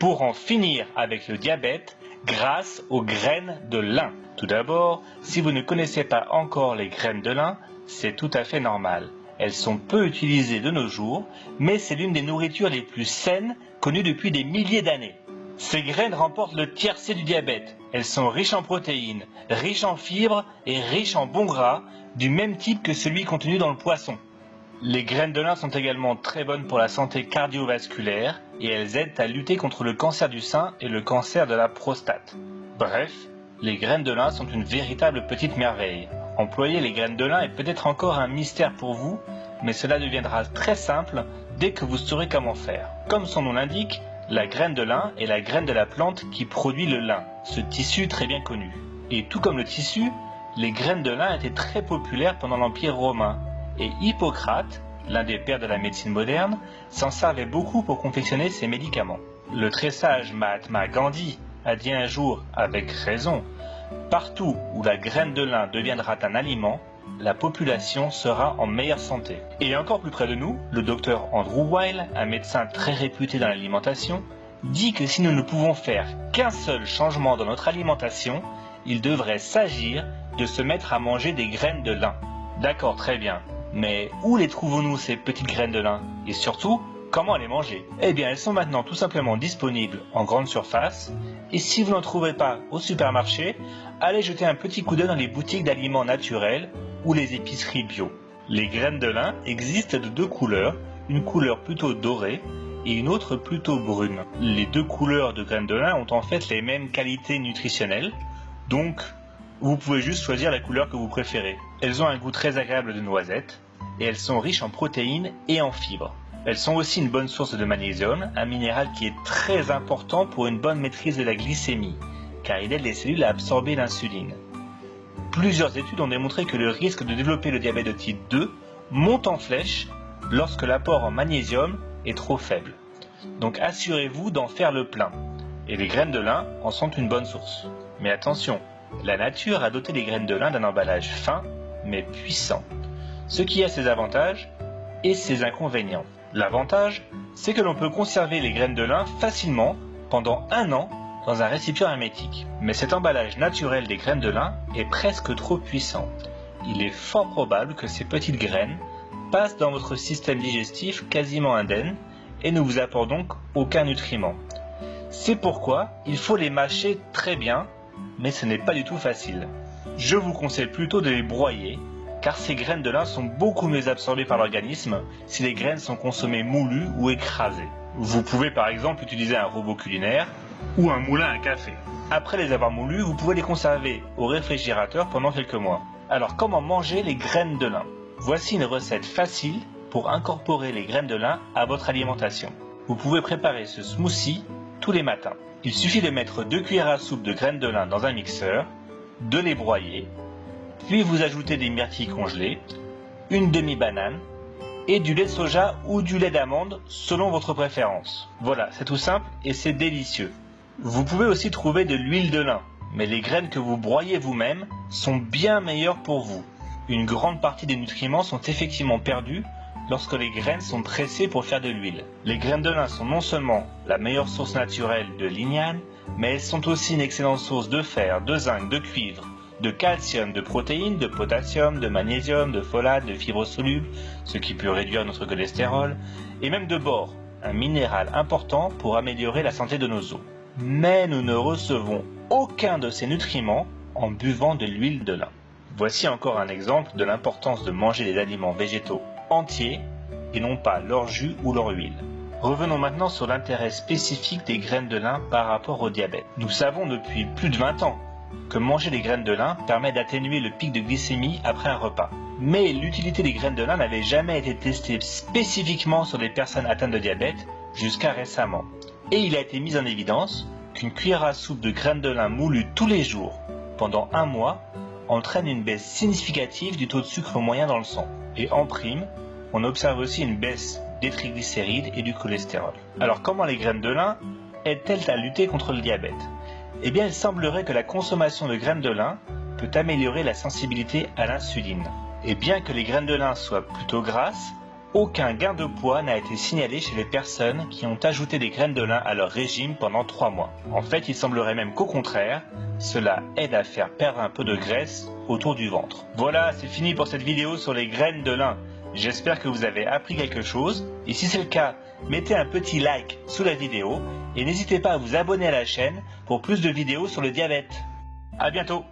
pour en finir avec le diabète grâce aux graines de lin. Tout d'abord, si vous ne connaissez pas encore les graines de lin, c'est tout à fait normal. Elles sont peu utilisées de nos jours, mais c'est l'une des nourritures les plus saines connues depuis des milliers d'années. Ces graines remportent le tiercé du diabète. Elles sont riches en protéines, riches en fibres et riches en bons gras, du même type que celui contenu dans le poisson. Les graines de lin sont également très bonnes pour la santé cardiovasculaire et elles aident à lutter contre le cancer du sein et le cancer de la prostate. Bref, les graines de lin sont une véritable petite merveille. Employer les graines de lin est peut-être encore un mystère pour vous, mais cela deviendra très simple dès que vous saurez comment faire. Comme son nom l'indique, la graine de lin est la graine de la plante qui produit le lin, ce tissu très bien connu. Et tout comme le tissu, les graines de lin étaient très populaires pendant l'Empire romain. Et Hippocrate, l'un des pères de la médecine moderne, s'en servait beaucoup pour confectionner ses médicaments. Le très sage Mahatma Gandhi a dit un jour, avec raison, « Partout où la graine de lin deviendra un aliment, la population sera en meilleure santé. » Et encore plus près de nous, le docteur Andrew Weil, un médecin très réputé dans l'alimentation, dit que si nous ne pouvons faire qu'un seul changement dans notre alimentation, il devrait s'agir de se mettre à manger des graines de lin. D'accord, très bien. Mais où les trouvons-nous ces petites graines de lin? Et surtout, comment les manger? Eh bien, elles sont maintenant tout simplement disponibles en grande surface. Et si vous n'en trouvez pas au supermarché, allez jeter un petit coup d'œil dans les boutiques d'aliments naturels ou les épiceries bio. Les graines de lin existent de deux couleurs, une couleur plutôt dorée et une autre plutôt brune. Les deux couleurs de graines de lin ont en fait les mêmes qualités nutritionnelles, donc vous pouvez juste choisir la couleur que vous préférez. Elles ont un goût très agréable de noisette et elles sont riches en protéines et en fibres. Elles sont aussi une bonne source de magnésium, un minéral qui est très important pour une bonne maîtrise de la glycémie, car il aide les cellules à absorber l'insuline. Plusieurs études ont démontré que le risque de développer le diabète de type 2 monte en flèche lorsque l'apport en magnésium est trop faible. Donc assurez-vous d'en faire le plein. Et les graines de lin en sont une bonne source. Mais attention, la nature a doté les graines de lin d'un emballage fin mais puissant, ce qui a ses avantages et ses inconvénients. L'avantage, c'est que l'on peut conserver les graines de lin facilement pendant 1 an dans un récipient hermétique. Mais cet emballage naturel des graines de lin est presque trop puissant. Il est fort probable que ces petites graines passent dans votre système digestif quasiment indemne et ne vous apportent donc aucun nutriment. C'est pourquoi il faut les mâcher très bien, mais ce n'est pas du tout facile. Je vous conseille plutôt de les broyer, car ces graines de lin sont beaucoup mieux absorbées par l'organisme si les graines sont consommées moulues ou écrasées. Vous pouvez par exemple utiliser un robot culinaire ou un moulin à café. Après les avoir moulues, vous pouvez les conserver au réfrigérateur pendant quelques mois. Alors comment manger les graines de lin? Voici une recette facile pour incorporer les graines de lin à votre alimentation. Vous pouvez préparer ce smoothie tous les matins. Il suffit de mettre 2 cuillères à soupe de graines de lin dans un mixeur, de les broyer, puis vous ajoutez des myrtilles congelées, une demi-banane et du lait de soja ou du lait d'amande selon votre préférence. Voilà, c'est tout simple et c'est délicieux. Vous pouvez aussi trouver de l'huile de lin, mais les graines que vous broyez vous-même sont bien meilleures pour vous. Une grande partie des nutriments sont effectivement perdus lorsque les graines sont pressées pour faire de l'huile. Les graines de lin sont non seulement la meilleure source naturelle de lignane, mais elles sont aussi une excellente source de fer, de zinc, de cuivre, de calcium, de protéines, de potassium, de magnésium, de folate, de fibres solubles, ce qui peut réduire notre cholestérol, et même de bore, un minéral important pour améliorer la santé de nos os. Mais nous ne recevons aucun de ces nutriments en buvant de l'huile de lin. Voici encore un exemple de l'importance de manger des aliments végétaux entiers et non pas leur jus ou leur huile. Revenons maintenant sur l'intérêt spécifique des graines de lin par rapport au diabète. Nous savons depuis plus de 20 ans que manger des graines de lin permet d'atténuer le pic de glycémie après un repas. Mais l'utilité des graines de lin n'avait jamais été testée spécifiquement sur les personnes atteintes de diabète jusqu'à récemment. Et il a été mis en évidence qu'une cuillère à soupe de graines de lin moulues tous les jours pendant 1 mois entraîne une baisse significative du taux de sucre moyen dans le sang. Et en prime, on observe aussi une baisse des triglycérides et du cholestérol. Alors comment les graines de lin aident-elles à lutter contre le diabète? Eh bien, il semblerait que la consommation de graines de lin peut améliorer la sensibilité à l'insuline. Et bien que les graines de lin soient plutôt grasses, aucun gain de poids n'a été signalé chez les personnes qui ont ajouté des graines de lin à leur régime pendant 3 mois. En fait, il semblerait même qu'au contraire, cela aide à faire perdre un peu de graisse autour du ventre. Voilà, c'est fini pour cette vidéo sur les graines de lin. J'espère que vous avez appris quelque chose, et si c'est le cas, mettez un petit like sous la vidéo, et n'hésitez pas à vous abonner à la chaîne pour plus de vidéos sur le diabète. À bientôt!